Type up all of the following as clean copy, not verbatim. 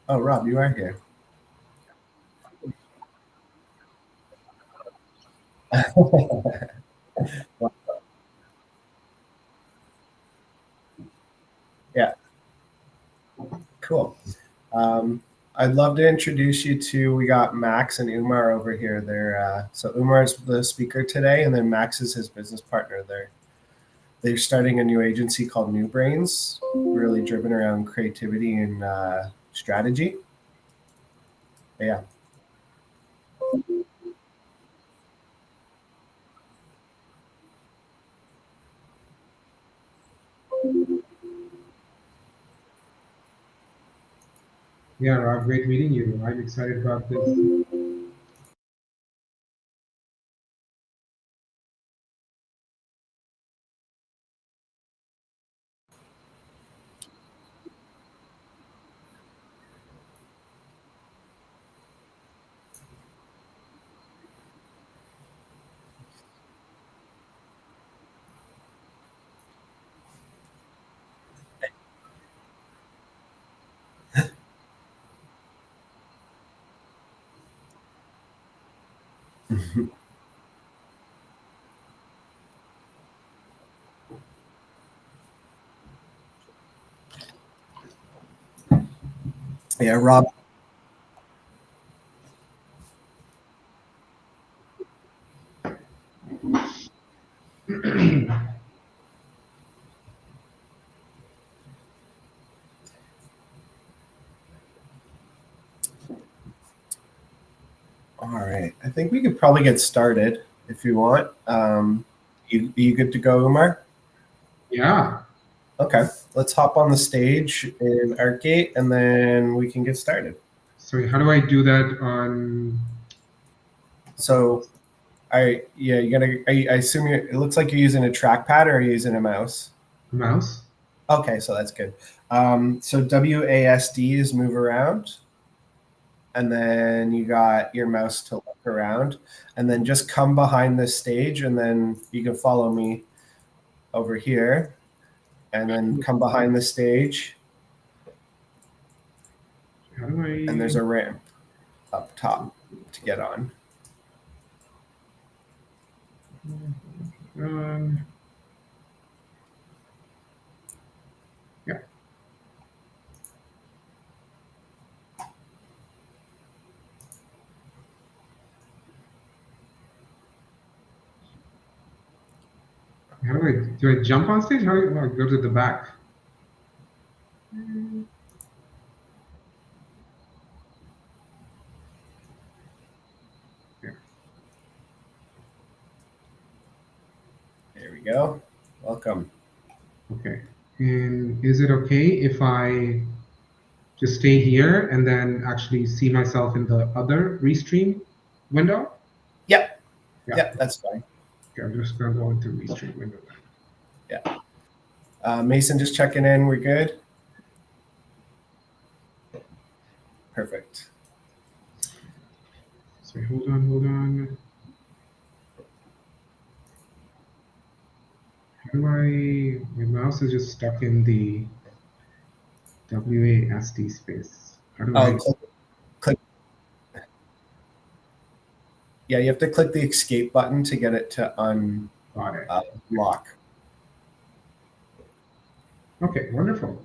Oh, Rob, you are here. Yeah, cool. Um, I'd love to introduce you to, we got Max and Umar over here. So Umar is the speaker today, and then Max is his business partner. They're starting a new agency called New Brains, really driven around creativity and strategy. Yeah. Yeah, Rob, great meeting you. I'm excited about this. Yeah, Rob. All right. I think we could probably get started if you want. You good to go, Umar? Yeah. Okay. Let's hop on the stage in Arcgate and then we can get started. Sorry, how do I do that on So you gotta, I assume it looks like you're using a trackpad or are you using a mouse? a mouse? Okay, so that's good. So WASD is move around, and then you got your mouse to look around, and then just come behind this stage, and then you can follow me over here, and then come behind the stage, How do and there's a I? ramp up top to get on. Um, yeah. How do I jump on stage? How do I go to the back? Yeah. There we go. Welcome. Okay. And is it okay if I just stay here and then actually see myself in the other restream window? Yep, Yeah. yep, that's fine. Okay, I'm just gonna go into restream window then. Yeah. Mason, just checking in. We're good. Perfect. Sorry, hold on. How do I? My mouse is just stuck in the WASD space. How do Oh, I? click. Yeah, you have to click the escape button to get it to Got it. unlock. Okay, wonderful.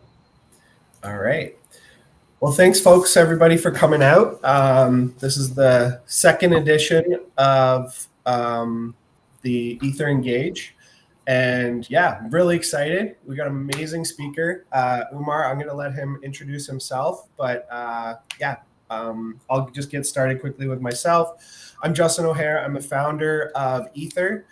All right. Well, thanks, folks, everybody, for coming out. This is the second edition of the Ether Engage. And yeah, really excited. We got an amazing speaker, Umar. I'm going to let him introduce himself. But I'll just get started quickly with myself. I'm Justin O'Hare. I'm the founder of Ether.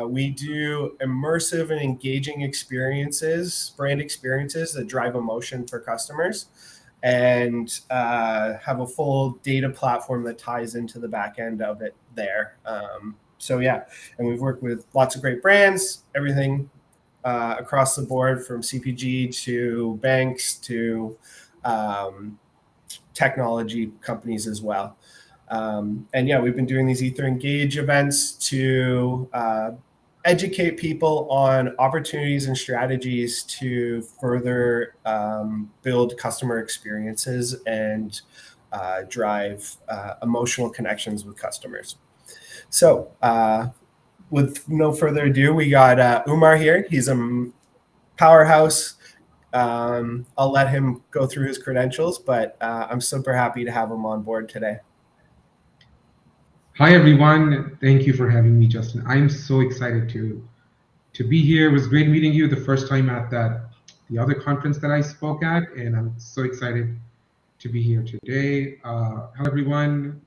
We do immersive and engaging experiences, brand experiences that drive emotion for customers and have a full data platform that ties into the back end of it there. So yeah, and we've worked with lots of great brands, everything across the board from CPG to banks to um, technology companies as well. And yeah, we've been doing these Ether Engage events to educate people on opportunities and strategies to further build customer experiences and drive emotional connections with customers. So with no further ado, we got Umar here. He's a powerhouse. I'll let him go through his credentials, but I'm super happy to have him on board today. Hi, everyone. Thank you for having me, Justin. I'm so excited to be here. It was great meeting you the first time at the other conference that I spoke at, and I'm so excited to be here today. Hello, everyone.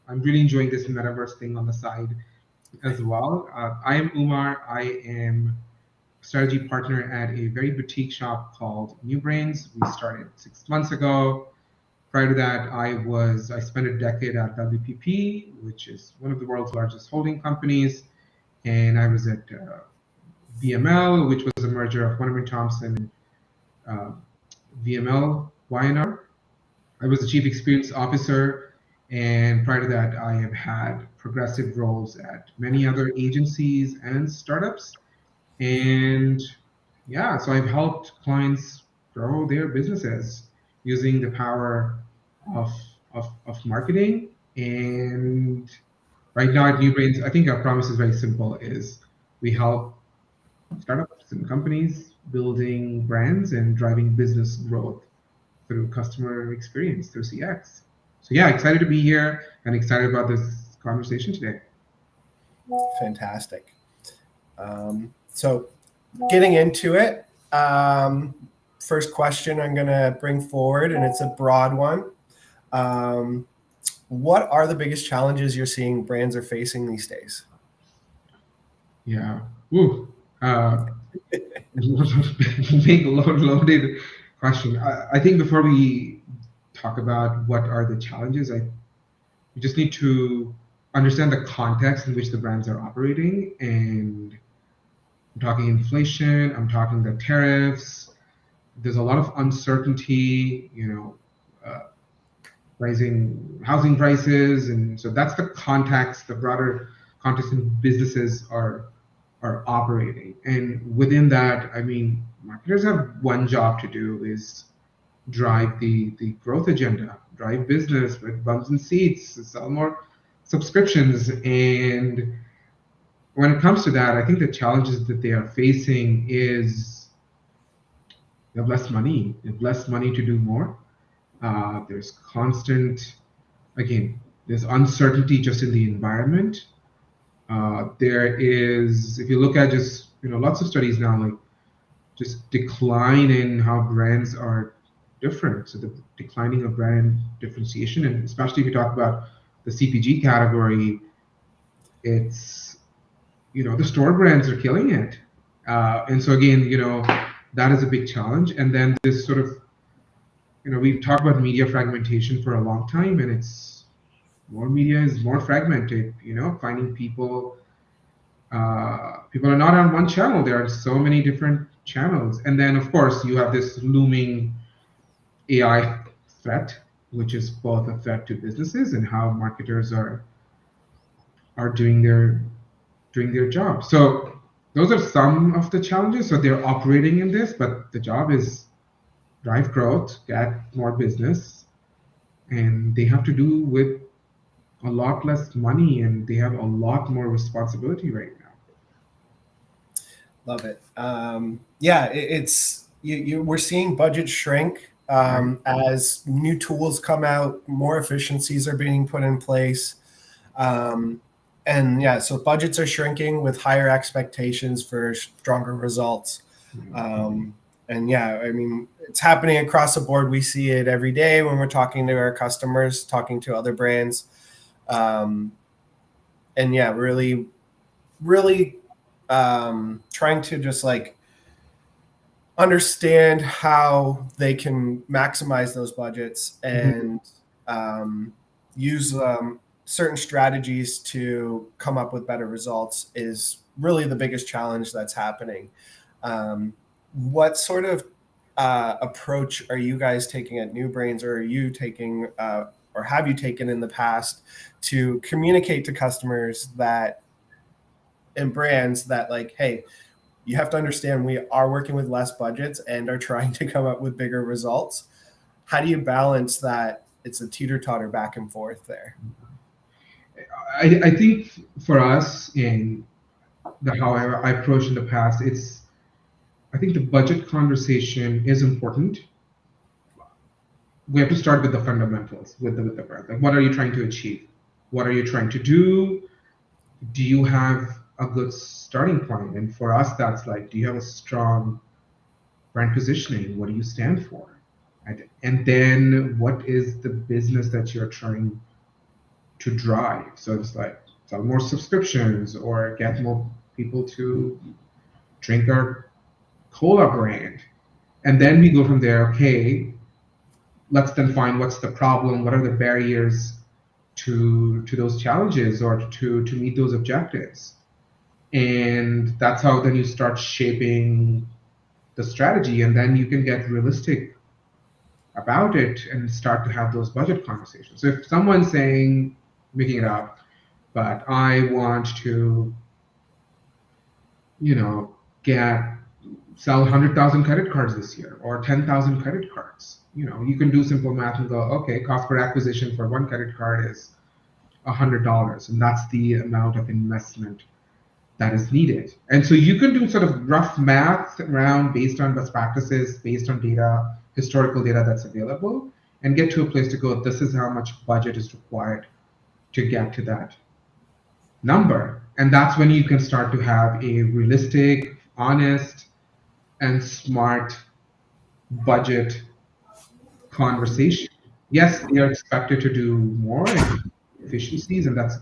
I'm really enjoying this metaverse thing on the side as well. I am Umar. I am a strategy partner at a very boutique shop called New Brains. We started 6 months ago. Prior to that, I spent a decade at WPP, which is one of the world's largest holding companies, and I was at VML, which was a merger of Wunderman Thompson and VML Y&R. I was the chief experience officer, and prior to that, I have had progressive roles at many other agencies and startups. And yeah, so I've helped clients grow their businesses using the power of, of marketing. And right now at New Brains, I think our promise is very simple, is we help startups and companies building brands and driving business growth through customer experience, through CX. So yeah, excited to be here and excited about this conversation today. Fantastic. So getting into it, first question I'm going to bring forward, and it's a broad one. What are the biggest challenges you're seeing brands are facing these days? Yeah. Ooh. Big loaded question. I think before we talk about what are the challenges, we just need to understand the context in which the brands are operating. And I'm talking inflation, I'm talking the tariffs. There's a lot of uncertainty, rising housing prices, and so that's the context, the broader context in businesses are operating. And within that, I mean, marketers have one job to do, is drive the growth agenda, drive business with bums and seats, sell more subscriptions. And when it comes to that, I think the challenges that they are facing is they have less money. They have less money to do more. There's constant, again, there's uncertainty just in the environment. There is, if you look at just, lots of studies now, like just decline in how brands are different. So the declining of brand differentiation, and especially if you talk about the CPG category, it's, the store brands are killing it. And so again, that is a big challenge. And then this sort of, we've talked about media fragmentation for a long time, and it's more media is more fragmented, finding people people are not on one channel. There are so many different channels. And then, of course, you have this looming AI threat, which is both a threat to businesses and how marketers are doing their job. So those are some of the challenges. So they're operating in this, but the job is drive growth, get more business, and they have to do with a lot less money, and they have a lot more responsibility right now. Love it. Yeah, we're seeing budget shrink as new tools come out, more efficiencies are being put in place. And yeah, so budgets are shrinking with higher expectations for stronger results. And yeah, I mean, it's happening across the board. We see it every day when we're talking to our customers, talking to other brands. And yeah, really, really trying to just like understand how they can maximize those budgets and use certain strategies to come up with better results is really the biggest challenge that's happening. What sort of approach are you guys taking at New Brains, or are you taking or have you taken in the past to communicate to customers that and brands that like, hey, you have to understand we are working with less budgets and are trying to come up with bigger results. How do you balance that? It's a teeter-totter back and forth there. I think for us in how I approached in the past, I think the budget conversation is important. We have to start with the fundamentals with the brand. Like, what are you trying to achieve? What are you trying to do? Do you have a good starting point? And for us, that's like, do you have a strong brand positioning? What do you stand for? And then what is the business that you're trying to drive? So it's like sell more subscriptions or get more people to drink our cola brand. And then we go from there, okay, let's then find what's the problem, what are the barriers to those challenges or to meet those objectives. And that's how then you start shaping the strategy, and then you can get realistic about it and start to have those budget conversations. So if someone's saying, making it up, but I want to, get sell 100,000 credit cards this year or 10,000 credit cards. You can do simple math and go, okay, cost per acquisition for one credit card is $100, and that's the amount of investment that is needed. And so you can do sort of rough math around based on best practices, based on data, historical data that's available, and get to a place to go, this is how much budget is required to get to that number. And that's when you can start to have a realistic, honest, and smart budget conversation. Yes, they are expected to do more efficiencies, and that's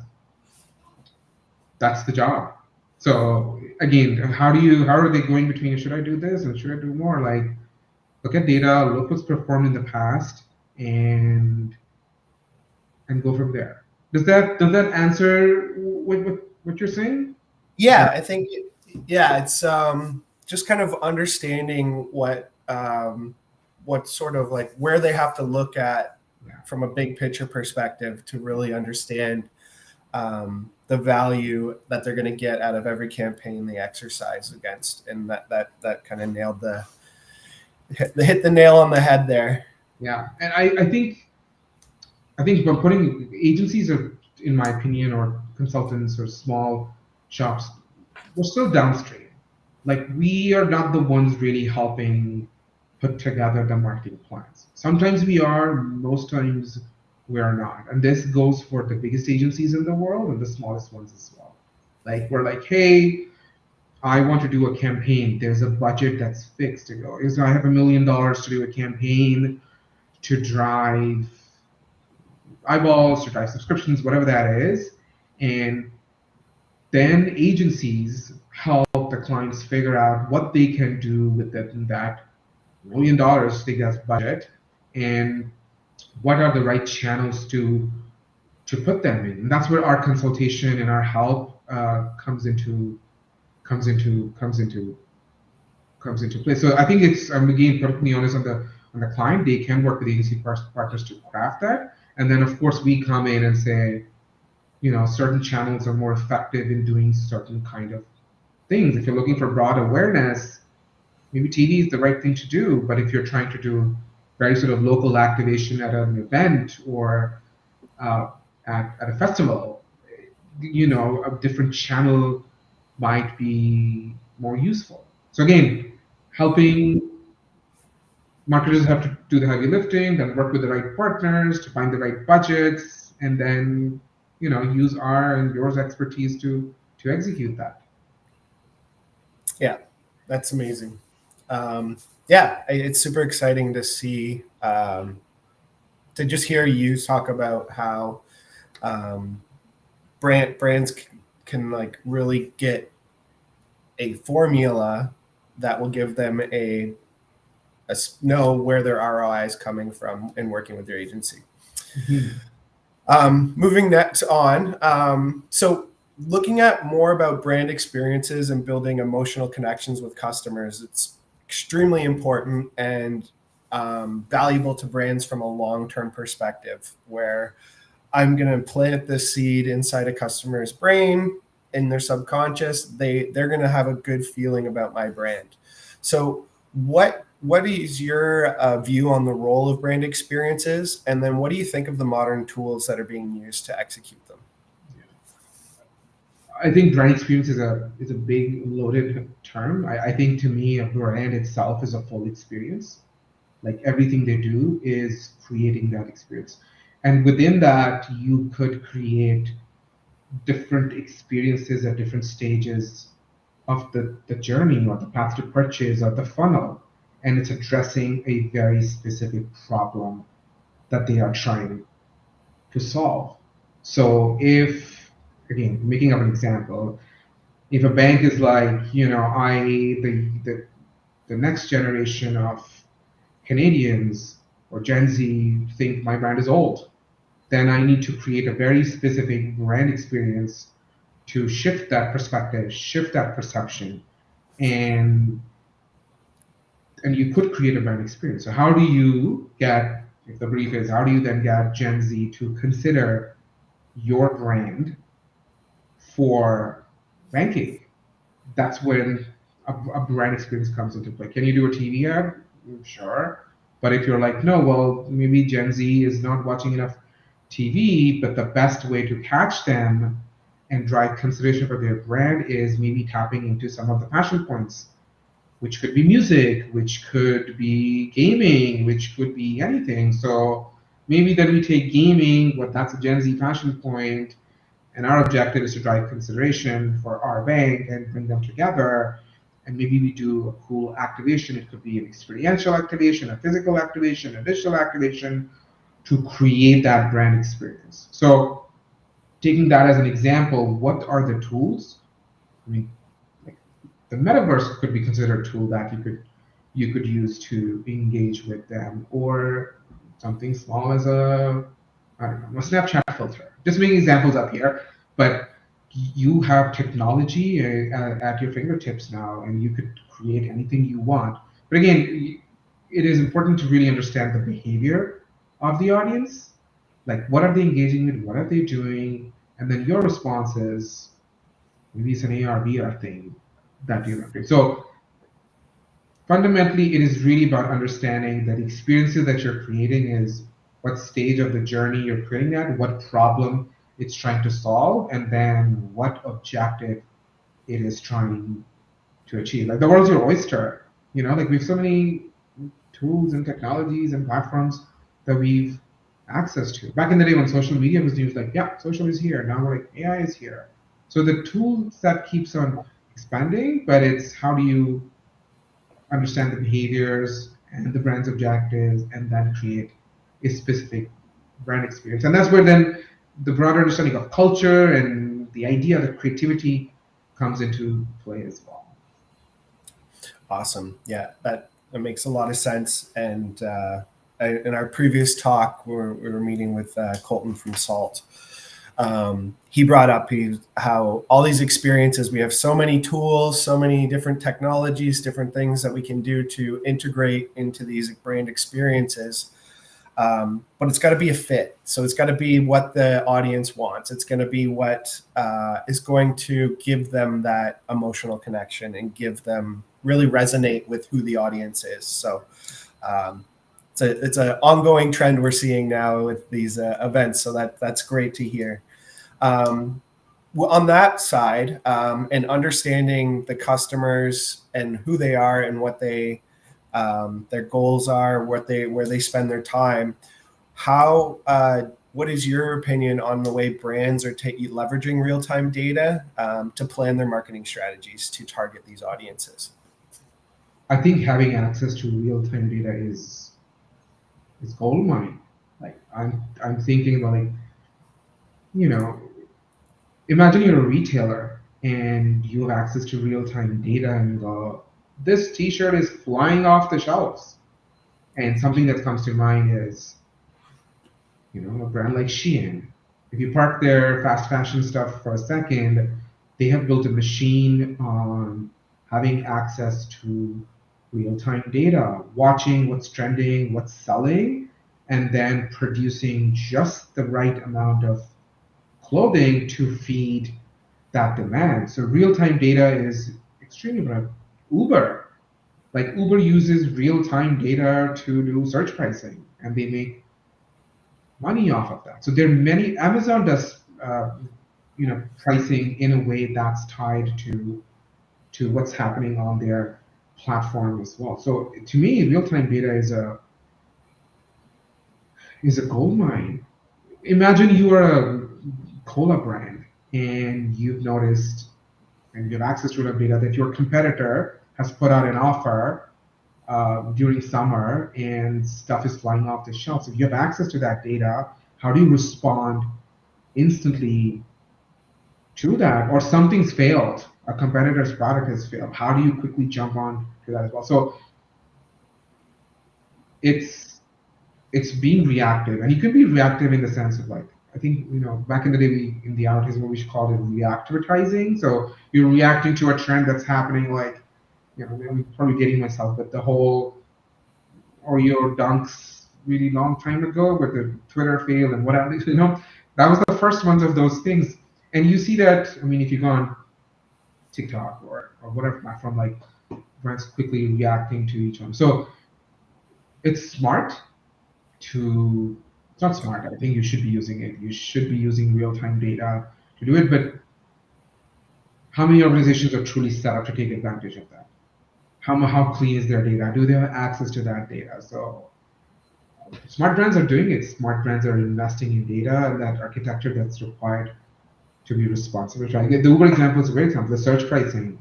the job. So again, how are they going between should I do this and should I do more? Like, look at data, look what's performed in the past, and go from there. Does that answer what you're saying? Yeah, I think it's just kind of understanding what sort of like where they have to look at from a big picture perspective to really understand the value that they're going to get out of every campaign they exercise against, and that kind of nailed hit the nail on the head there. Yeah, and I think by putting agencies are, in my opinion, or consultants or small shops, we're still downstream. Like, we are not the ones really helping put together the marketing plans. Sometimes we are, most times we are not. And this goes for the biggest agencies in the world and the smallest ones as well. Like, we're like, hey, I want to do a campaign. There's a budget that's fixed to go. So I have $1 million to do a campaign to drive eyeballs, to drive subscriptions, whatever that is. And then agencies help the clients figure out what they can do with that $1 million they get budget, and what are the right channels to put them in. And that's where our consultation and our help comes into play. So I think it's, I'm again perfectly honest on the client. They can work with agency partners to craft that, and then of course we come in and say, certain channels are more effective in doing certain kind of things. If you're looking for broad awareness, maybe TV is the right thing to do. But if you're trying to do very sort of local activation at an event or at a festival, a different channel might be more useful. So again, helping marketers have to do the heavy lifting, then work with the right partners to find the right budgets, and then use our and yours expertise to execute that. Yeah, that's amazing. It's super exciting to see, to just hear you talk about how brands can like really get a formula that will give them a know where their ROI is coming from in working with their agency. Mm-hmm. Moving next on, so looking at more about brand experiences and building emotional connections with customers, it's extremely important and valuable to brands from a long-term perspective, where I'm going to plant this seed inside a customer's brain. in their subconscious, they're going to have a good feeling about my brand. So what is your view on the role of brand experiences, and then what do you think of the modern tools that are being used to execute them? I think brand experience is a big loaded term. I think to me a brand itself is a full experience. Like everything they do is creating that experience. And within that, you could create different experiences at different stages of the journey or the path to purchase or the funnel. And it's addressing a very specific problem that they are trying to solve. So if, again, making up an example, if a bank is like, the next generation of Canadians or Gen Z think my brand is old, then I need to create a very specific brand experience to shift that perspective, shift that perception, and you could create a brand experience. So how do you get, if the brief is, how do you then get Gen Z to consider your brand for banking? That's when a brand experience comes into play. Can you do a TV ad? Sure. But if you're like, no, well, maybe Gen Z is not watching enough TV, but the best way to catch them and drive consideration for their brand is maybe tapping into some of the passion points, which could be music, which could be gaming, which could be anything. So maybe then we take gaming, what that's a Gen Z passion point, and our objective is to drive consideration for our bank and bring them together. And maybe we do a cool activation. It could be an experiential activation, a physical activation, a digital activation to create that brand experience. So taking that as an example, what are the tools? I mean, like, the metaverse could be considered a tool that you could use to engage with them, or something small as I don't know, a Snapchat filter. Just making examples up here, but you have technology at your fingertips now, and you could create anything you want. But again, it is important to really understand the behavior of the audience. Like, what are they engaging with? What are they doing? And then your response is maybe it's an AR, VR thing that you're doing. So fundamentally, it is really about understanding that the experiences that you're creating is what stage of the journey you're creating that, what problem it's trying to solve, and then what objective it is trying to achieve. Like the world's your oyster, like we have so many tools and technologies and platforms that we've access to. Back in the day when social media was used, like, yeah, social is here. Now we're like, AI is here. So the tool set keeps on expanding, but it's how do you understand the behaviors and the brand's objectives, and then create a specific brand experience. And that's where then the broader understanding of culture and the idea that creativity comes into play as well. Awesome. Yeah, that makes a lot of sense. And in our previous talk, we were meeting with Colton from Salt. He brought up how all these experiences, we have so many tools, so many different technologies, different things that we can do to integrate into these brand experiences. But it's got to be a fit. So it's got to be what the audience wants. It's going to be what is going to give them that emotional connection and give them really resonate with who the audience is. So it's an ongoing trend we're seeing now with these events. So that's great to hear. On that side, and understanding the customers and who they are and what their goals are, where they spend their time. What is your opinion on the way brands are leveraging real-time data to plan their marketing strategies to target these audiences? I think having access to real-time data is gold mine. Like I'm thinking about, like, imagine you're a retailer and you have access to real-time data and go, this t-shirt is flying off the shelves. And something that comes to mind is, a brand like Shein. If you park their fast fashion stuff for a second, they have built a machine on having access to real-time data, watching what's trending, what's selling, and then producing just the right amount of clothing to feed that demand. So real-time data is extremely important. Uber uses real-time data to do search pricing, and they make money off of that. So there are many. Amazon does, pricing in a way that's tied to what's happening on their platform as well. So to me, real-time data is a gold mine. Imagine you are a cola brand and you've noticed and you have access to the data that your competitor has put out an offer during summer and stuff is flying off the shelves. If you have access to that data, how do you respond instantly to that? Or something's failed, a competitor's product has failed. How do you quickly jump on to that as well? So it's being reactive, and you can be reactive in the sense of like, I think back in the day in the advertising we called it reactivatizing. So you're reacting to a trend that's happening, like I'm probably dating myself, but the whole Oreo dunks really long time ago with the Twitter fail and whatever, that was the first ones of those things. And you see that, I mean, if you go on TikTok or whatever platform, like brands quickly reacting to each other. So it's smart to, it's not smart. I think you should be using it. You should be using real-time data to do it. But how many organizations are truly set up to take advantage of that? How clean is their data? Do they have access to that data? So smart brands are doing it. Smart brands are investing in data and that architecture that's required to be responsible. Right? The Uber example is a great example. The search pricing,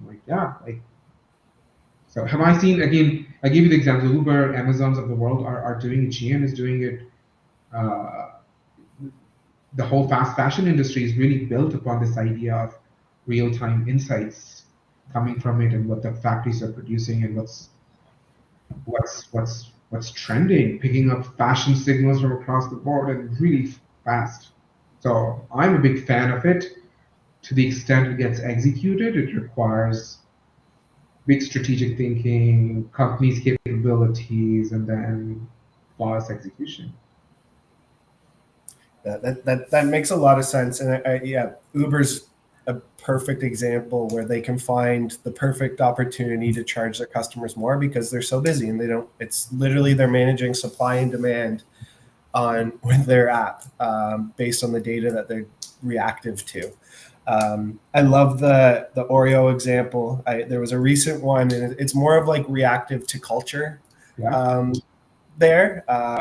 so have I seen, again, I gave you the example, Uber, Amazons of the world are doing it. GM is doing it. The whole fast fashion industry is really built upon this idea of real-time insights coming from it and what the factories are producing and what's trending, picking up fashion signals from across the board and really fast. So I'm a big fan of it. To the extent it gets executed, it requires big strategic thinking, companies' capabilities, and then flawless execution. That makes a lot of sense, and yeah, Uber's a perfect example where they can find the perfect opportunity to charge their customers more because they're so busy and they don't. It's literally they're managing supply and demand on with their app based on the data that they're reactive to. I love the Oreo example. There was a recent one, and it's more of like reactive to culture. Yeah.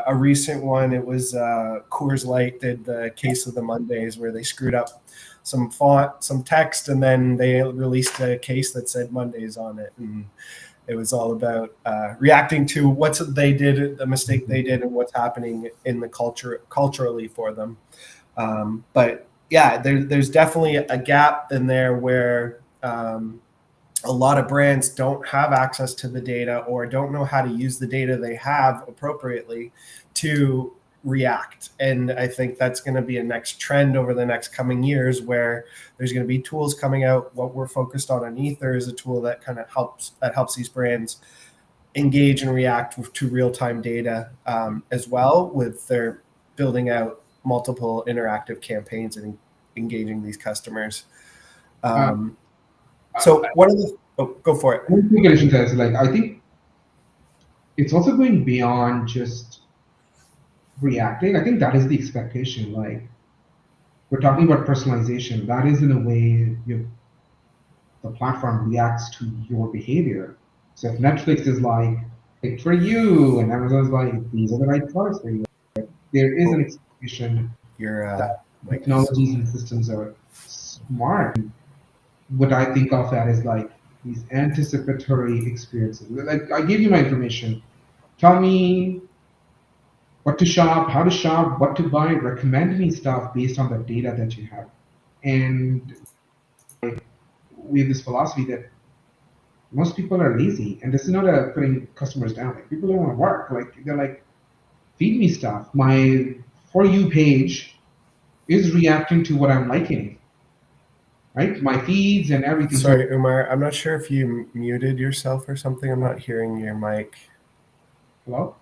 A recent one, it was Coors Light did the Case of the Mondays where they screwed up some font, some text, and then they released a case that said Mondays on it. And it was all about reacting to what they did, the mistake they did, and what's happening in the culturally for them. But yeah, there's definitely a gap in there where a lot of brands don't have access to the data or don't know how to use the data they have appropriately to react. And I think that's going to be a next trend over the next coming years where there's going to be tools coming out. What we're focused on Ether is a tool that kind of helps these brands engage and react to real-time data as well with their building out multiple interactive campaigns and engaging these customers. So one of the go for it. One thing I should say is, like, I think it's also going beyond just reacting. I think that is the expectation. Like, we're talking about personalization. That is in a way the platform reacts to your behavior. So if Netflix is like for you, and Amazon's like these are the right products for you, there is an expectation that technologies and systems are smart. What I think of that is like these anticipatory experiences. Like, I give you my information. Tell me what to shop, how to shop, what to buy, recommend me stuff based on the data that you have. And we have this philosophy that most people are lazy, and this is not putting customers down. Like, people don't want to work. Like, they're like, feed me stuff. My For You page is reacting to what I'm liking, right? My feeds and everything. Sorry, Umar, I'm not sure if you muted yourself or something. I'm not hearing your mic. Hello?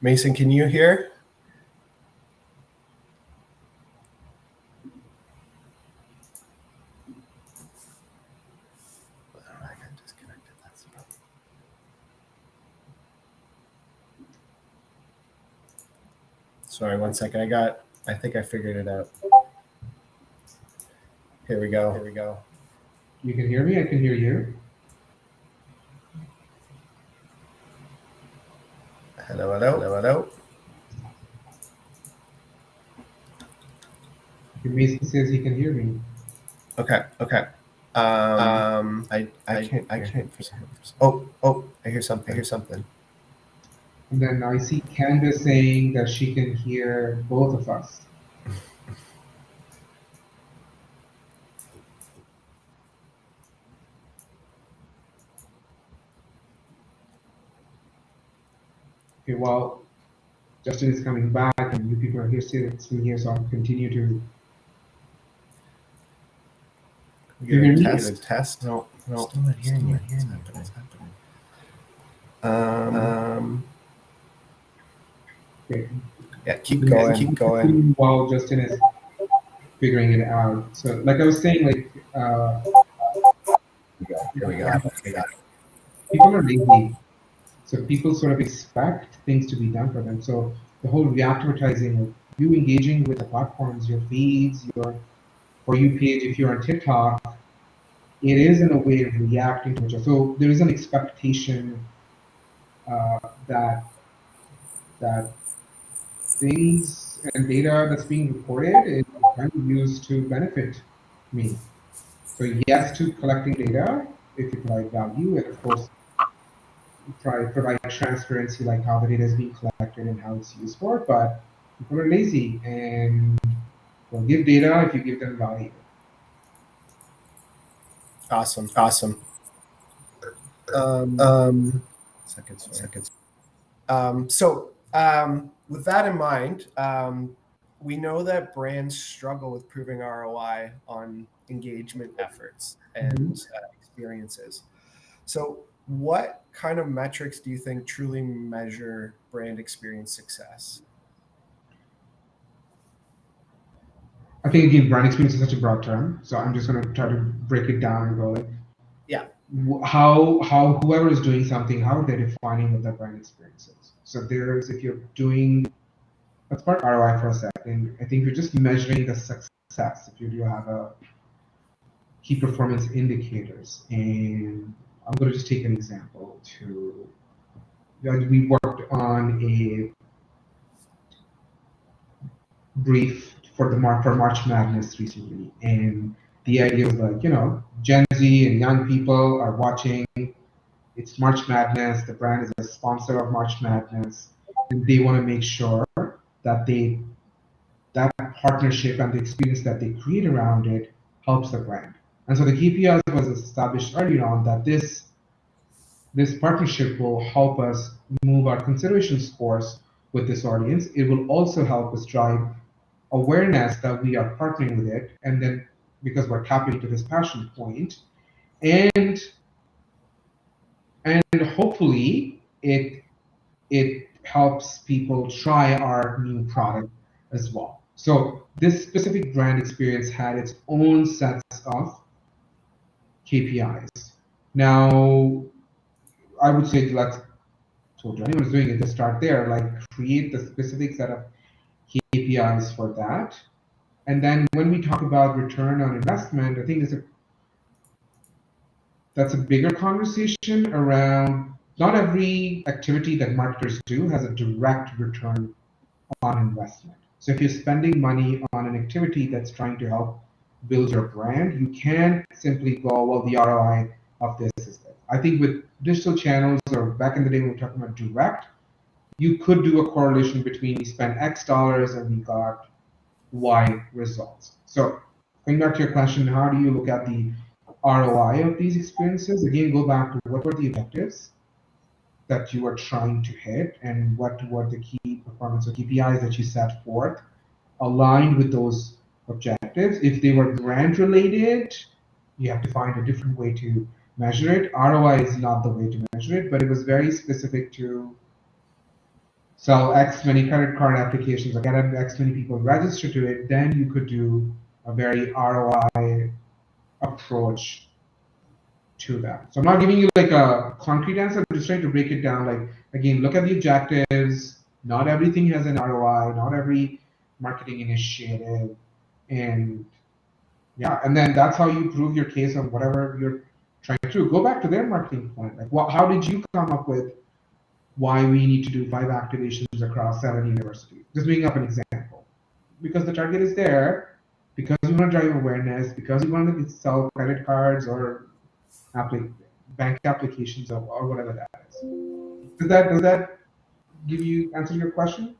Mason, can you hear? Sorry, 1 second. I think I figured it out. Here we go. You can hear me? I can hear you. Hello. Mason says he can hear me. Okay. I can't for some reason. Oh, I hear something. And then I see Candace saying that she can hear both of us. Okay, well, Justin is coming back, and you people are here still here, so I'll continue to. You hear me? Test? No, still not hearing you. What's happening? Okay. Yeah, keep going. While Justin is figuring it out. So, like I was saying, like Here we go. people are lazy, so people sort of expect things to be done for them. So the whole re-advertising of you engaging with the platforms, your feeds, your For You page, if you're on TikTok, it is in a way of reacting to it. So there is an expectation that that things and data that's being reported is kind of used to benefit me. So yes to collecting data if you provide value, and of course provide transparency like how the data is being collected and how it's used for. But people are lazy and will give data if you give them value. Awesome. Seconds. With that in mind, we know that brands struggle with proving ROI on engagement efforts and experiences. So, what kind of metrics do you think truly measure brand experience success? I think again, brand experience is such a broad term, so I'm just going to try to break it down and go like, yeah, how whoever is doing something, how are they defining what that brand experience is? So there's if you're doing that's part ROI for a second. I think you're just measuring the success. If you do have a key performance indicators, and I'm going to just take an example to. We worked on a brief for March Madness recently, and the idea was like, Gen Z and young people are watching. It's March Madness. The brand is a sponsor of March Madness, and they want to make sure that that partnership and the experience that they create around it helps the brand. And so the KPIs was established earlier on that this partnership will help us move our consideration scores with this audience. It will also help us drive awareness that we are partnering with it, and then because we're tapping into this passion point, and hopefully it helps people try our new product as well. So this specific brand experience had its own sets of KPIs. Now, I would say let's so anyone who's doing it to start there, like create the specific set of KPIs for that. And then when we talk about return on investment, I think that's a bigger conversation around not every activity that marketers do has a direct return on investment. So if you're spending money on an activity that's trying to help build your brand, you can't simply go, well, the ROI of this is this. I think with digital channels, or back in the day when we were talking about direct, you could do a correlation between we spent X dollars and we got Y results. So going back to your question, how do you look at the ROI of these experiences? Again, go back to what were the objectives that you are trying to hit, and what were the key performance or KPIs that you set forth aligned with those objectives. If they were brand related, you have to find a different way to measure it. ROI is not the way to measure it, but it was very specific to sell X many credit card applications or get X many people register to it. Then you could do a very ROI approach to that. So I'm not giving you like a concrete answer, I'm just trying to break it down. Like again, look at the objectives, Not everything has an ROI, not every marketing initiative. And yeah, and then that's how you prove your case on whatever you're trying to do. Go back to their marketing point. Like, how did you come up with why we need to do 5 activations across 7 universities? Just bringing up an example. Because the target is there, because you want to drive awareness, because you want to sell credit cards or bank applications or whatever that is. Does that give you answer your question?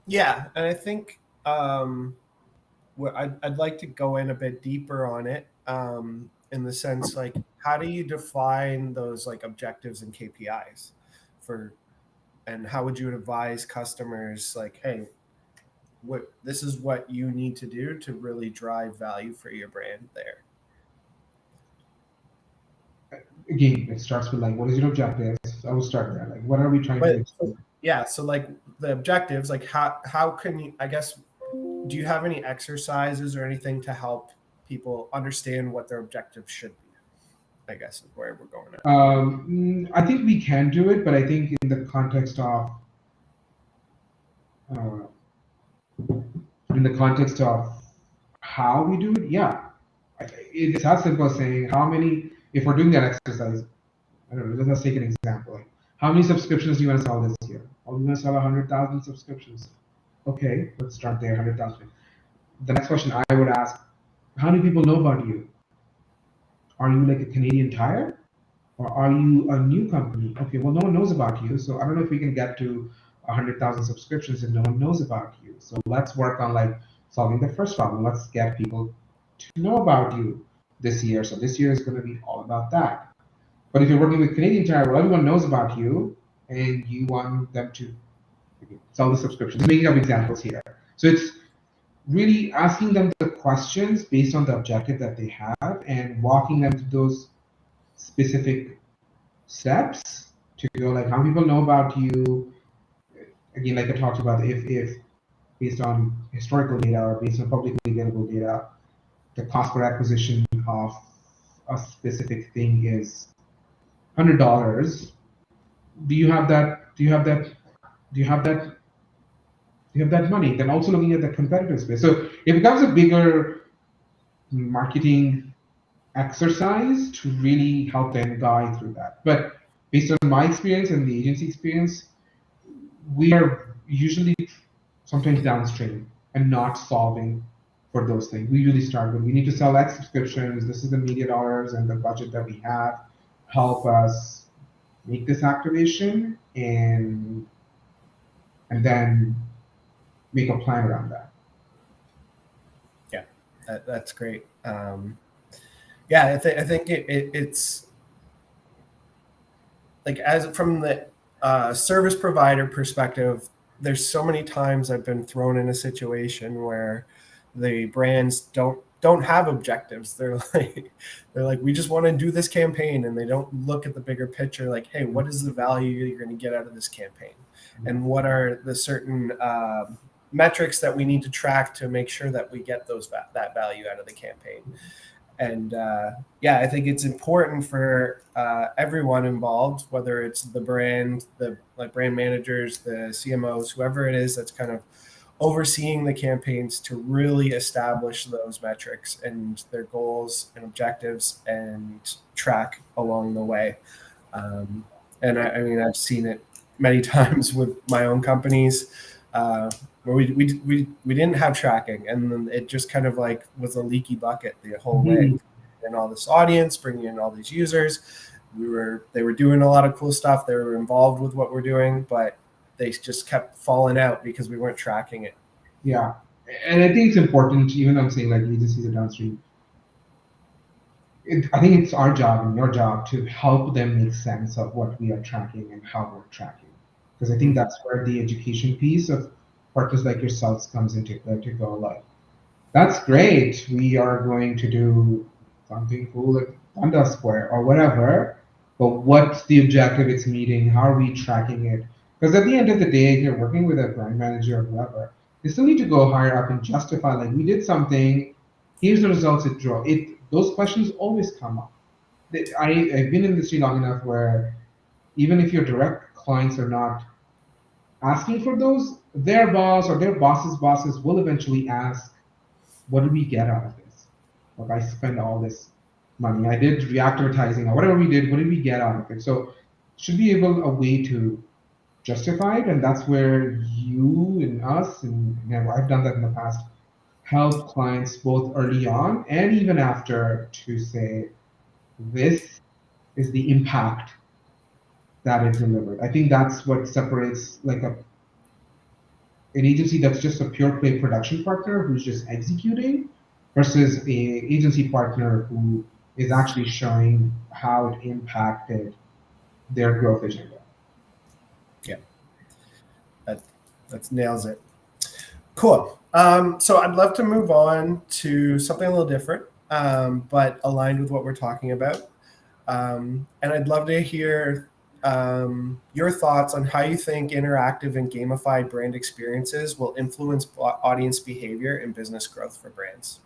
Yeah, and I think what I'd like to go in a bit deeper on it, in the sense like how do you define those like objectives and KPIs for, and how would you advise customers like, hey, what this is what you need to do to really drive value for your brand there. Again, it starts with like, what is your objectives? I will start there. Like, what are we trying to But achieve? yeah, so like the objectives, like how can you, I guess, do you have any exercises or anything to help people understand what their objectives should be? I guess is where we're going at. I think we can do it, but I think in the context of uh, how we do it, yeah, it's as simple as saying how many. If we're doing that exercise, I don't know. Let's take an example. Like, how many subscriptions do you want to sell this year? Oh, we want to sell 100,000 subscriptions. Okay, let's start there. 100,000. The next question I would ask: how many people know about you? Are you like a Canadian Tire? Or are you a new company? Okay, well, no one knows about you. So I don't know if we can get to 100,000 subscriptions if no one knows about you. So let's work on like solving the first problem. Let's get people to know about you this year. So this year is going to be all about that. But if you're working with Canadian Tire, well, everyone knows about you and you want them to sell the subscriptions. Making up examples here. So it's really asking them the questions based on the objective that they have and walking them to those specific steps to go like how people know about you. Again, like I talked about, if based on historical data or based on publicly available data, the cost per acquisition of a specific thing is $100. Do you have that? Do you have that? Do you have that? Do you have that money? Then also looking at the competitive space. So it becomes a bigger marketing exercise to really help them guide through that. But based on my experience and the agency experience, we are usually sometimes downstream and not solving for those things. We usually start with we need to sell X subscriptions. This is the media dollars and the budget that we have. Help us make this activation and then make a plan around that. Yeah, that's great. Yeah, I think it's like, as from the service provider perspective, there's so many times I've been thrown in a situation where the brands don't have objectives. They're like we just want to do this campaign, and they don't look at the bigger picture. Like, hey, what is the value you're going to get out of this campaign, and what are the certain metrics that we need to track to make sure that we get that value out of the campaign. And yeah, I think it's important for everyone involved, whether it's the brand, the like brand managers, the CMOs, whoever it is that's kind of overseeing the campaigns, to really establish those metrics and their goals and objectives and track along the way. And I mean, I've seen it many times with my own companies. Where we didn't have tracking, and then it just kind of like was a leaky bucket the whole way. And all this audience, bringing in all these users, they were doing a lot of cool stuff. They were involved with what we're doing, but they just kept falling out because we weren't tracking it. Yeah, and I think it's important. Even though I'm saying like agencies are downstream, I think it's our job and your job to help them make sense of what we are tracking and how we're tracking. Because I think that's where the education piece of partners like yourselves comes into play to go like, that's great. We are going to do something cool at Dundas Square or whatever, but what's the objective it's meeting? How are we tracking it? Because at the end of the day, if you're working with a brand manager or whoever, you still need to go higher up and justify like we did something. Here's the results it drove. Those questions always come up. I've been in the industry long enough where even if your direct clients are not asking for those, their boss or their boss's bosses will eventually ask, what did we get out of this? Like, I spent all this money, I did re-advertising or whatever we did, what did we get out of it? So should be able a way to justify it, and that's where you and us, and I've done that in the past, help clients both early on and even after to say, this is the impact that it delivered. I think that's what separates like an agency that's just a pure play production partner who's just executing versus a agency partner who is actually showing how it impacted their growth agenda. Yeah, that nails it. Cool. So I'd love to move on to something a little different, but aligned with what we're talking about. And I'd love to hear your thoughts on how you think interactive and gamified brand experiences will influence audience behavior and business growth for brands.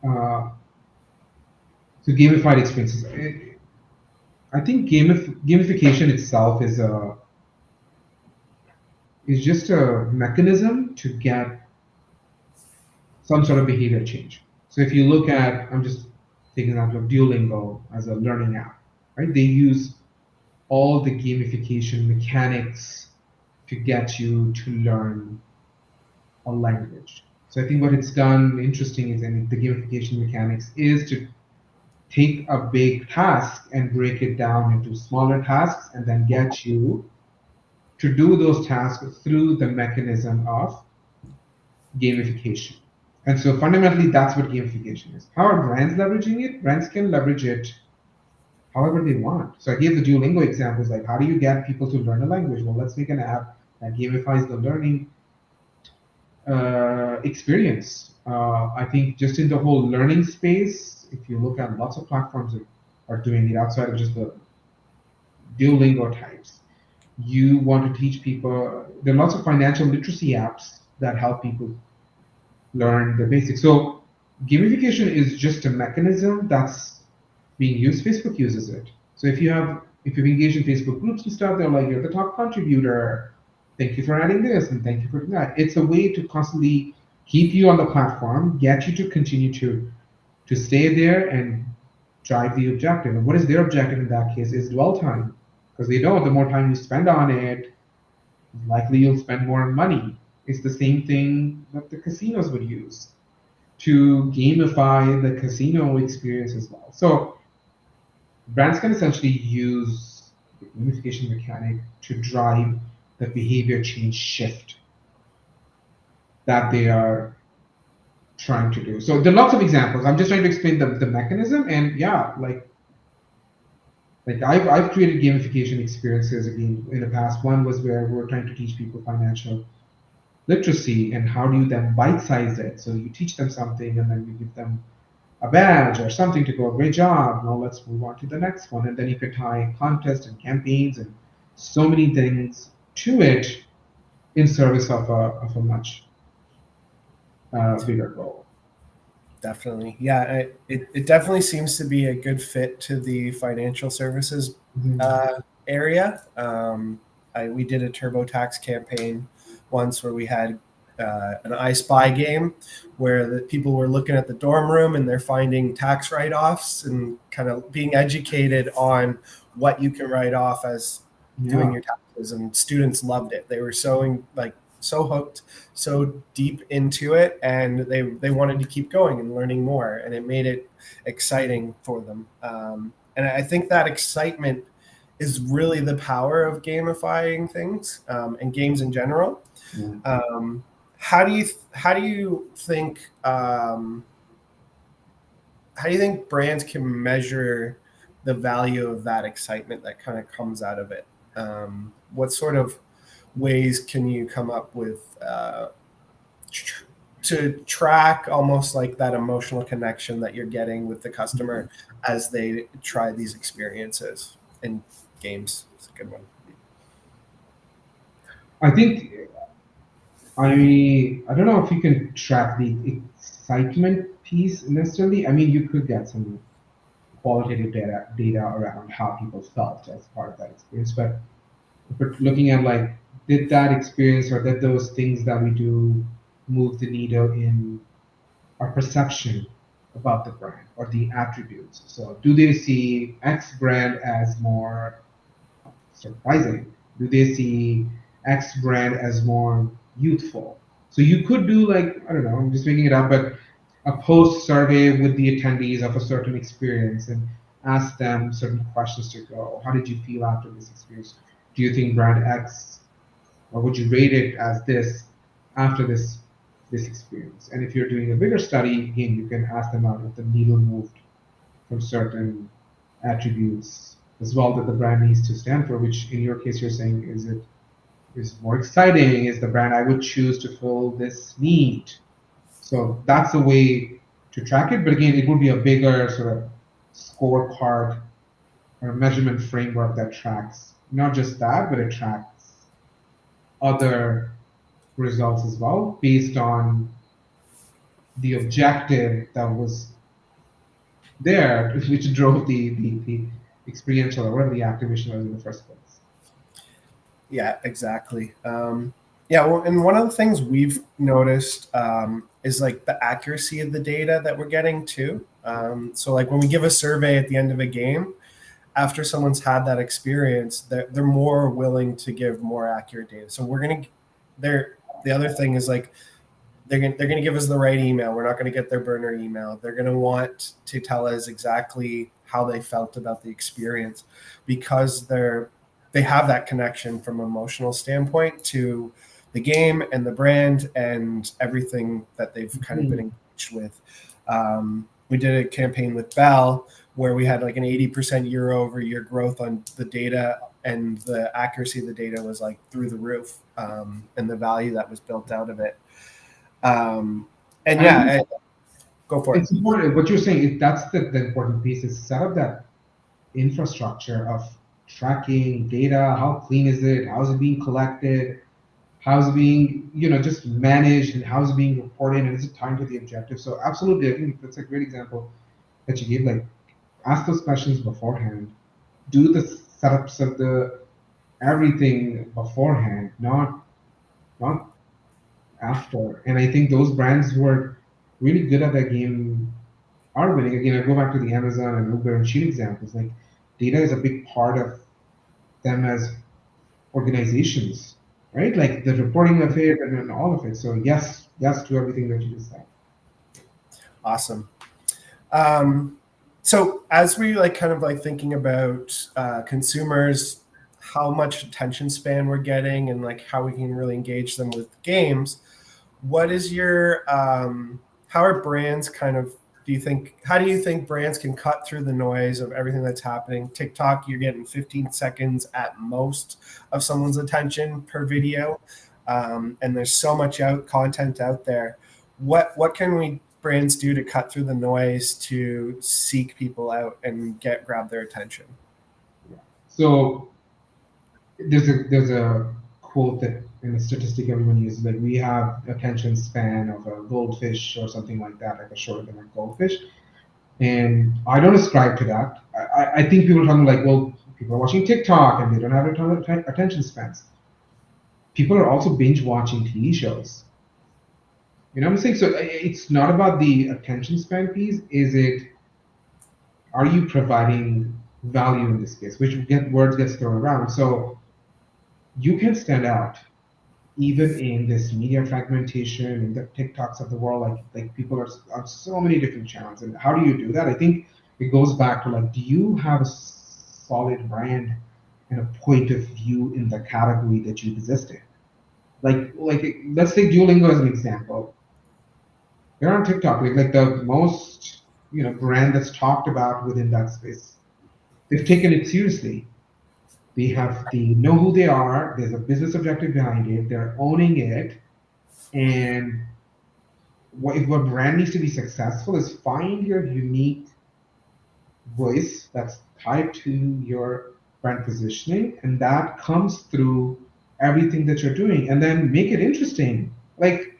Uh, so gamified experiences. I think gamification itself is just a mechanism to get some sort of behavior change. So if you look at, I'm just taking an example of Duolingo as a learning app, right? They use all the gamification mechanics to get you to learn a language. So I think what it's done interesting is, and the gamification mechanics is to take a big task and break it down into smaller tasks and then get you to do those tasks through the mechanism of gamification. And so fundamentally, that's what gamification is. How are brands leveraging it? Brands can leverage it however they want. So I gave the Duolingo examples, like how do you get people to learn a language? Well, let's make an app that gamifies the learning experience. I think just in the whole learning space, if you look at lots of platforms that are doing it outside of just the Duolingo types, you want to teach people. There are lots of financial literacy apps that help people learn the basics. So gamification is just a mechanism that's being used. Facebook uses it. So if you've engaged in Facebook groups and stuff, they're like, you're the top contributor. Thank you for adding this and thank you for that. It's a way to constantly keep you on the platform, get you to continue to stay there and drive the objective. And what is their objective in that case is dwell time. Because they know the more time you spend on it, likely you'll spend more money. It's the same thing that the casinos would use to gamify the casino experience as well. So brands can essentially use the gamification mechanic to drive the behavior change shift that they are trying to do. So there are lots of examples. I'm just trying to explain the mechanism, and yeah, like I've created gamification experiences again in the past. One was where we were trying to teach people financial literacy and how do you then bite size it. So you teach them something and then you give them a badge or something to go, great job. Now let's move on to the next one. And then you could tie contests and campaigns and so many things to it in service of a much bigger goal. Definitely. Yeah, it definitely seems to be a good fit to the financial services area. We did a TurboTax campaign once where we had an I Spy game where the people were looking at the dorm room and they're finding tax write-offs and kind of being educated on what you can write off as doing your taxes, and students loved it. They were so hooked, so deep into it, and they wanted to keep going and learning more, and it made it exciting for them. And I think that excitement is really the power of gamifying things and games in general. How do you think brands can measure the value of that excitement that kind of comes out of it? What sort of ways can you come up with to track almost like that emotional connection that you're getting with the customer as they try these experiences in games? It's a good one. I think I don't know if you can track the excitement piece necessarily. I mean, you could get some qualitative data around how people felt as part of that experience, but But looking at like, did that experience or did those things that we do move the needle in our perception about the brand or the attributes? So do they see X brand as more surprising? Do they see X brand as more youthful? So you could do like, I don't know, I'm just making it up, but a post survey with the attendees of a certain experience and ask them certain questions to go, how did you feel after this experience? Do you think brand X, or would you rate it as this after this experience? And if you're doing a bigger study, again, you can ask them out if the needle moved from certain attributes as well that the brand needs to stand for, which in your case you're saying is more exciting, is the brand I would choose to fill this need. So that's a way to track it. But again, it would be a bigger sort of scorecard or measurement framework that tracks not just that, but it tracks other results as well based on the objective that was there, which drove the experiential or whatever the activation was in the first place. Yeah, exactly. Yeah, well, and one of the things we've noticed is like the accuracy of the data that we're getting too. So like when we give a survey at the end of a game, after someone's had that experience, they're more willing to give more accurate data. So we're gonna, they're the other thing is like they're gonna give us the right email. We're not gonna get their burner email. They're gonna want to tell us exactly how they felt about the experience because they have that connection from an emotional standpoint to the game and the brand and everything that they've kind of been engaged with. We did a campaign with Bell where we had like an 80% year over year growth on the data, and the accuracy of the data was like through the roof, and the value that was built out of it. And yeah, go for it. It's important. What you're saying is that's the important piece is set up that infrastructure of tracking data. How clean is it? How is it being collected? How is it being, just managed, and how is it being reported, and is it tied to the objective? So absolutely, I think that's a great example that you gave. Like, ask those questions beforehand. Do the setups of the everything beforehand, not after. And I think those brands who are really good at that game are winning. Again, I go back to the Amazon and Uber and Shein examples. Like, data is a big part of them as organizations, right? Like the reporting of it and all of it. So yes to everything that you just said. Awesome. So as we like kind of like thinking about consumers, how much attention span we're getting, and like how we can really engage them with games, what is your how are brands kind of how do you think brands can cut through the noise of everything that's happening? TikTok, you're getting 15 seconds at most of someone's attention per video, and there's so much content out there. What can we brands do to cut through the noise to seek people out and grab their attention? So there's a quote that in a statistic everyone uses, like we have attention span of a goldfish or something like that, like a shorter than a goldfish. And I don't ascribe to that. I think people are talking like, well, people are watching TikTok and they don't have a ton of attention spans. People are also binge watching TV shows. You know what I'm saying? So it's not about the attention span piece. Are you providing value in this case? Which words gets thrown around. So you can stand out even in this media fragmentation and the TikToks of the world. Like people are on so many different channels. And how do you do that? I think it goes back to like, do you have a solid brand and a point of view in the category that you exist in? Like let's take Duolingo as an example. They're on TikTok, like the most brand that's talked about within that space. They've taken it seriously. They know who they are. There's a business objective behind it. They're owning it. And what brand needs to be successful is find your unique voice that's tied to your brand positioning, and that comes through everything that you're doing, and then make it interesting. Like,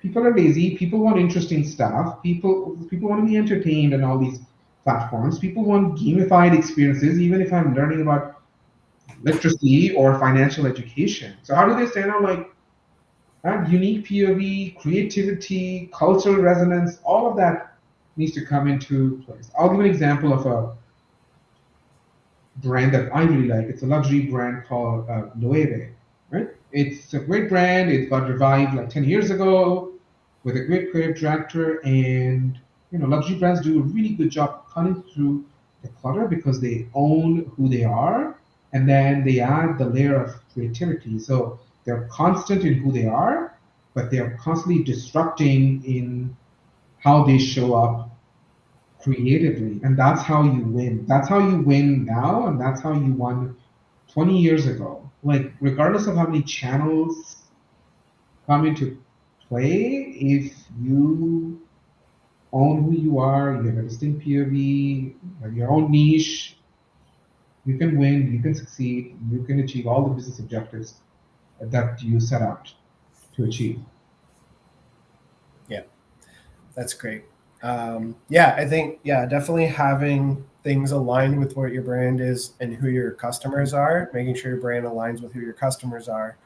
people are lazy. People want interesting stuff. People want to be entertained on all these platforms. People want gamified experiences. Even if I'm learning about literacy or financial education. So how do they stand out? Like that unique POV, creativity, cultural resonance, all of that needs to come into place. I'll give an example of a brand that I really like. It's a luxury brand called Loewe, right? It's a great brand. It got revived like 10 years ago with a great creative director. And, luxury brands do a really good job cutting through the clutter because they own who they are. And then they add the layer of creativity. So they're constant in who they are, but they're constantly disrupting in how they show up creatively, and that's how you win. That's how you win now, and that's how you won 20 years ago. Like, regardless of how many channels come into play, if you own who you are, you have a distinct POV, you have your own niche, you can win, you can succeed, you can achieve all the business objectives that you set out to achieve. Yeah, that's great. I think definitely having things aligned with what your brand is and who your customers are, making sure your brand aligns with who your customers are,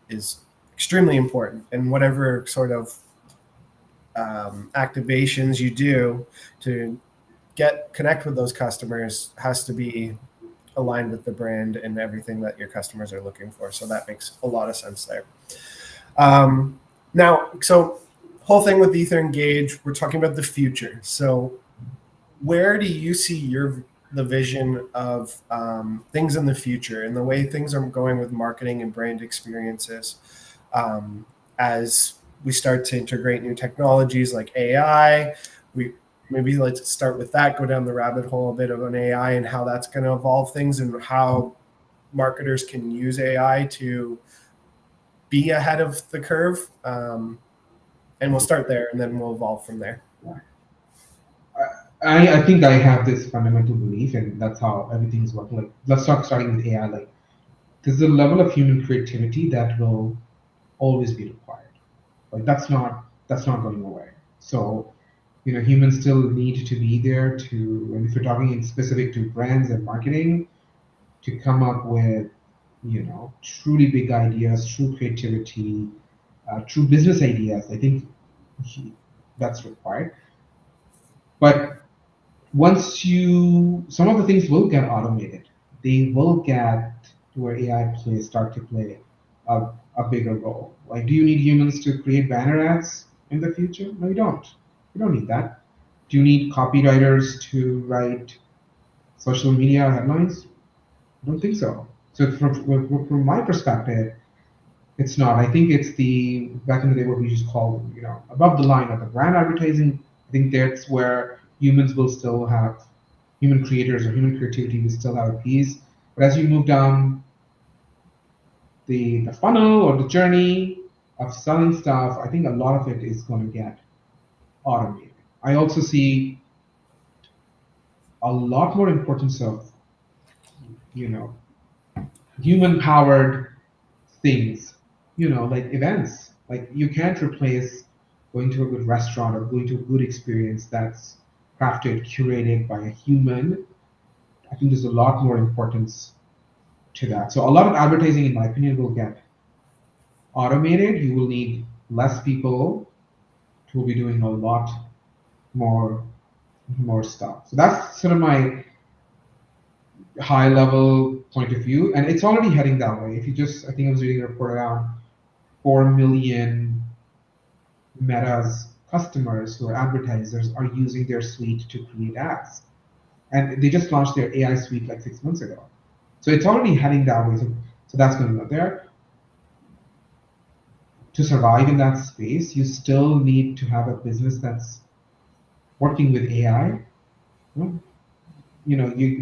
is extremely important. And whatever sort of activations you do to connect with those customers has to be aligned with the brand and everything that your customers are looking for. So that makes a lot of sense there. So whole thing with Ether Engage, we're talking about the future. So where do you see the vision of things in the future and the way things are going with marketing and brand experiences as we start to integrate new technologies like AI? Maybe let's start with that, go down the rabbit hole a bit of an AI and how that's going to evolve things and how marketers can use AI to be ahead of the curve. And we'll start there and then we'll evolve from there. I think I have this fundamental belief, and that's how everything's working. Like, let's talk starting with AI. Like, there's a level of human creativity that will always be required. Like, that's not going away. So, humans still need to be there to, and if you're talking in specific to brands and marketing, to come up with, truly big ideas, true creativity, true business ideas. I think that's required. But some of the things will get automated. They will get to where AI start to play a bigger role. Like, do you need humans to create banner ads in the future? No, you don't. You don't need that. Do you need copywriters to write social media headlines? I don't think so. So from my perspective, it's not. I think it's back in the day what we just called, above the line of the brand advertising. I think that's where humans will still have, human creators or human creativity will still have a piece. But as you move down the funnel or the journey of selling stuff, I think a lot of it is going to get automated. I also see a lot more importance of, human powered things, like events. Like, you can't replace going to a good restaurant or going to a good experience that's crafted, curated by a human. I think there's a lot more importance to that. So a lot of advertising, in my opinion, will get automated. You will need less people who will be doing a lot more stuff. So that's sort of my high level point of view, and it's already heading that way. I think I was reading a report around 4 million Meta's customers who are advertisers are using their suite to create ads. And they just launched their AI suite like 6 months ago. So it's already heading that way. So that's going to go there. To survive in that space, you still need to have a business that's working with AI.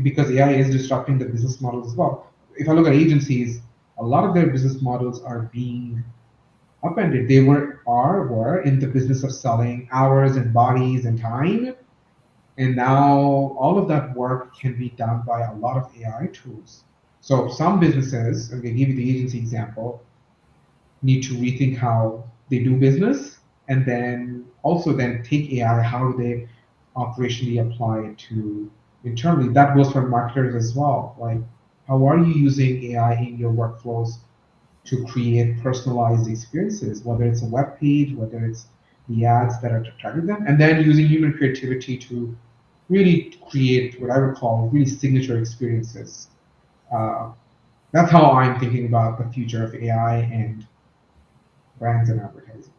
Because AI is disrupting the business models as well. If I look at agencies, a lot of their business models are being upended. They were in the business of selling hours and bodies and time, and now all of that work can be done by a lot of AI tools. So some businesses, I'm going to give you the agency example, need to rethink how they do business, and then also then take AI, how do they operationally apply it to internally. That goes for marketers as well. Like, How are you using AI in your workflows to create personalized experiences, whether it's a web page, whether it's the ads that are targeting them, and then using human creativity to really create what I would call really signature experiences. Uh, that's how I'm thinking about the future of AI and brands and advertising.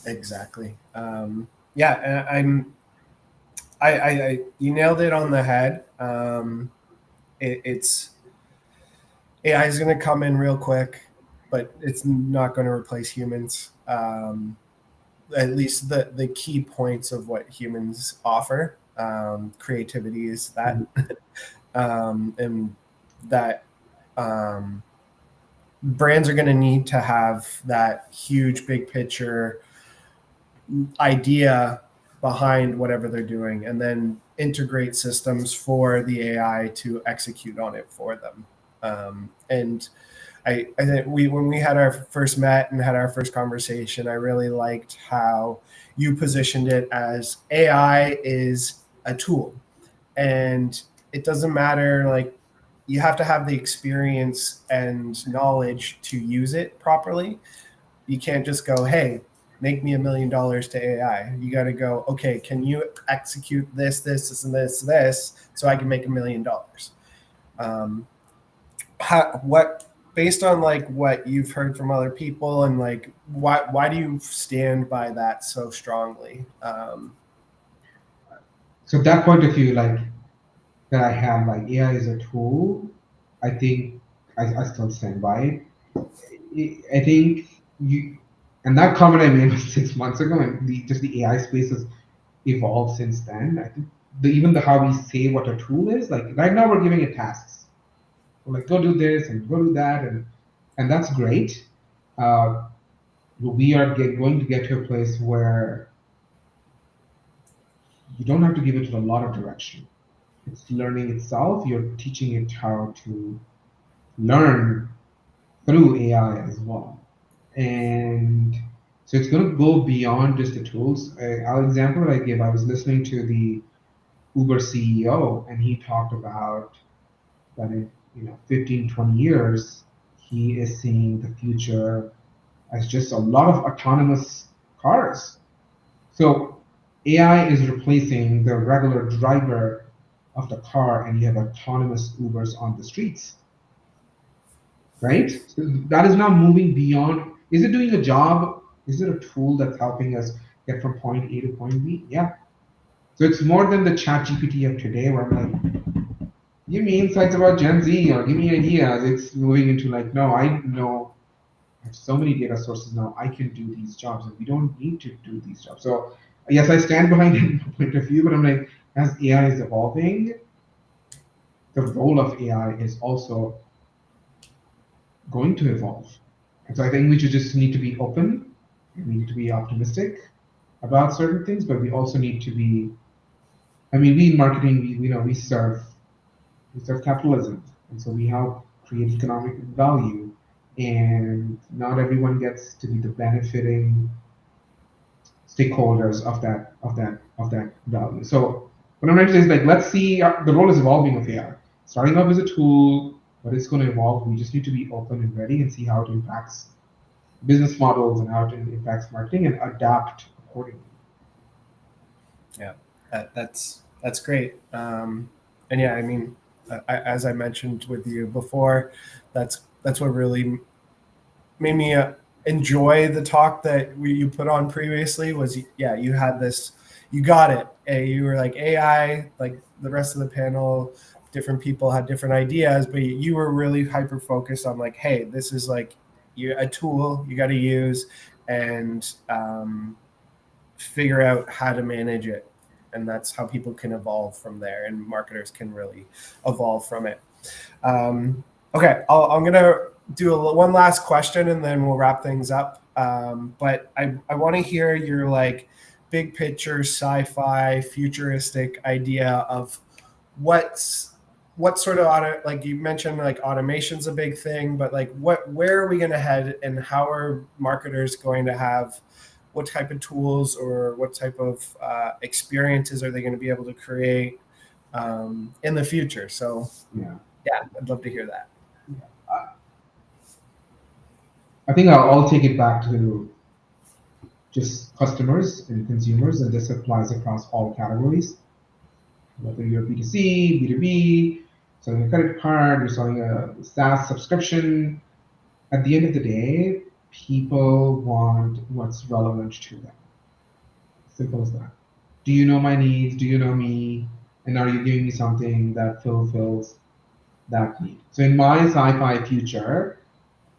Exactly. Yeah, and you nailed it on the head. It's AI is going to come in real quick, but it's not going to replace humans. At least the key points of what humans offer. Creativity is that, and that um, brands are going to need to have that huge big picture idea behind whatever they're doing, and then integrate systems for the AI to execute on it for them. And I think when we had our first met and had our first conversation, I really liked how you positioned it as AI is a tool, and it doesn't matter, like, you have to have the experience and knowledge to use it properly. You can't just go, hey, make me $1 million to AI. You got to go, okay, can you execute this, and this, so I can make $1 million? Um, what, based on like what you've heard from other people, and like why do you stand by that so strongly? So that point of view, like that I have, like AI is a tool. I think I still stand by it. I think you, and that comment I made was 6 months ago, and just the AI space has evolved since then. I think even the how we say what a tool is, like right now we're giving it tasks. We're like, go do this and go do that, and that's great. Uh, we are going to get to a place where you don't have to give it a lot of direction. It's learning itself. You're teaching it how to learn through AI as well. And so it's going to go beyond just the tools. Our example that I gave, I was listening to the Uber CEO, and he talked about that in 15, 20 years, he is seeing the future as just a lot of autonomous cars. So AI is replacing the regular driver of the car, and you have autonomous Ubers on the streets, right? So that is now moving beyond. Is it doing a job? Is it a tool that's helping us get from point A to point B? Yeah. So it's more than the chat GPT of today, where I'm like, give me insights about Gen Z or give me ideas. It's moving into like, no, I know I have so many data sources now. I can do these jobs, and we don't need to do these jobs. So yes, I stand behind it point of view, but I'm like, as AI is evolving, the role of AI is also going to evolve. And so I think we just need to be open, and we need to be optimistic about certain things, but we also need to be. I mean, we in marketing, we serve capitalism, and so we help create economic value, and not everyone gets to be the benefiting stakeholders of that value. So what I'm trying to say is, like, let's see, the role is evolving of AI. Starting off as a tool, but it's going to evolve. We just need to be open and ready and see how it impacts business models and how it impacts marketing, and adapt accordingly. Yeah, that's great. And yeah, I mean, as I mentioned with you before, that's what really made me enjoy the talk that you put on previously. Was, yeah, you had this, you got it. You were like AI, like the rest of the panel, different people had different ideas, but you were really hyper focused on like, hey, this is like a tool you got to use, and figure out how to manage it. And that's how people can evolve from there, and marketers can really evolve from it. Okay, I'm going to do one last question, and then we'll wrap things up. But I want to hear your like big picture sci-fi futuristic idea of what sort of like you mentioned, like automation's a big thing, but like where are we going to head, and how are marketers going to have, what type of tools or what type of experiences are they going to be able to create in the future? So Yeah. Yeah, I'd love to hear that. I think I'll take it back to just customers and consumers, and this applies across all categories. Whether you're B2C, B2B, selling a credit card, you're selling a SaaS subscription, at the end of the day, people want what's relevant to them. Simple as that. Do you know my needs? Do you know me? And are you giving me something that fulfills that need? So in my sci-fi future,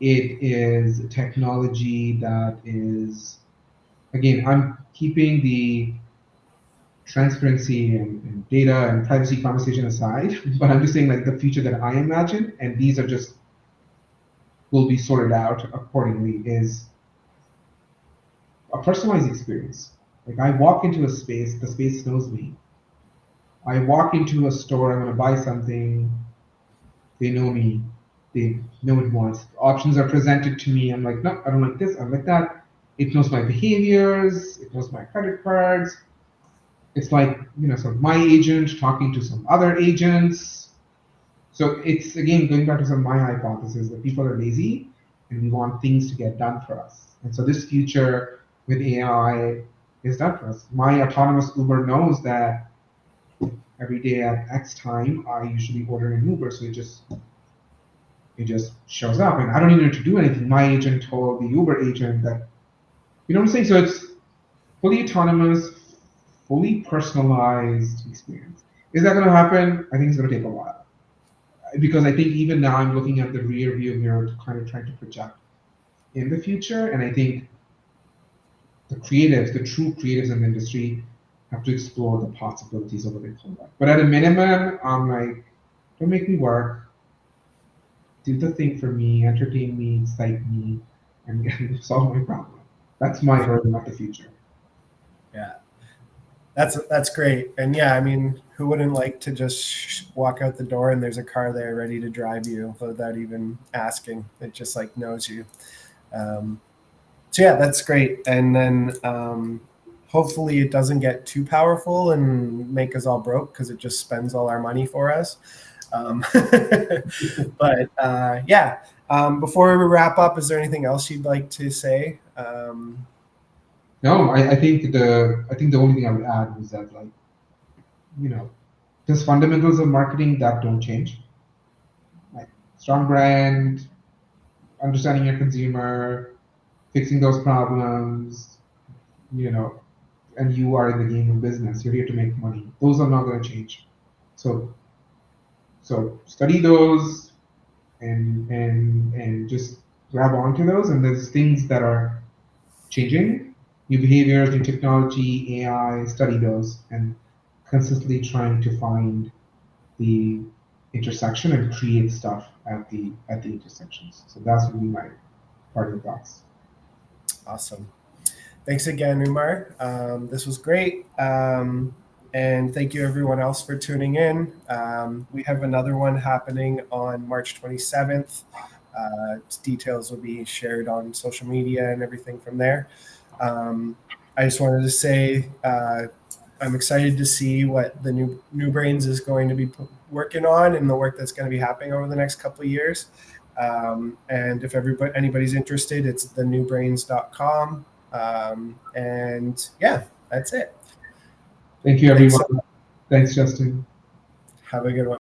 it is technology that is, again, I'm keeping the transparency and data and privacy conversation aside, but I'm just saying like the future that I imagine, and these are just will be sorted out accordingly, is a personalized experience. Like I walk into a space, the space knows me. I walk into a store, I'm going to buy something, they know me, they know it once. Options are presented to me. I'm like, no, I don't like this, I don't like that. It knows my behaviors, it knows my credit cards. It's like, so my agent talking to some other agents. So it's, again, going back to some of my hypothesis that people are lazy and we want things to get done for us. And so this future with AI is done for us. My autonomous Uber knows that every day at X time, I usually order an Uber. So it just shows up and I don't even have to do anything. My agent told the Uber agent that, you know what I'm saying? So it's fully autonomous, fully personalized experience. Is that going to happen? I think it's going to take a while. Because I think even now I'm looking at the rear view mirror to kind of trying to project in the future. And I think the creatives, the true creatives in the industry, have to explore the possibilities of what they call that. But at a minimum, I'm like, don't make me work. Do the thing for me, entertain me, excite me, and solve my problem. That's my version of the future. Yeah, that's great. And yeah, I mean, who wouldn't like to just walk out the door and there's a car there ready to drive you without even asking? It just like knows you. So yeah, that's great. And then hopefully it doesn't get too powerful and make us all broke because it just spends all our money for us. But yeah, before we wrap up, is there anything else you'd like to say? No, I think the only thing I would add is that, like, there's fundamentals of marketing that don't change. Like strong brand, understanding your consumer, fixing those problems, and you are in the game of business. You're here to make money. Those are not going to change. So study those and just grab onto those. And there's things that are changing, new behaviors, new technology, AI. Study those and consistently trying to find the intersection and create stuff at the intersections. So that's would be my parting thoughts. Awesome. Thanks again, Umar. This was great. And thank you everyone else for tuning in. We have another one happening on March 27th. Details will be shared on social media and everything from there. I just wanted to say I'm excited to see what the new Brains is going to be working on and the work that's going to be happening over the next couple of years. And if anybody's interested, it's thenewbrains.com. And yeah, that's it. Thank you, everyone. Thanks, Justin. Have a good one.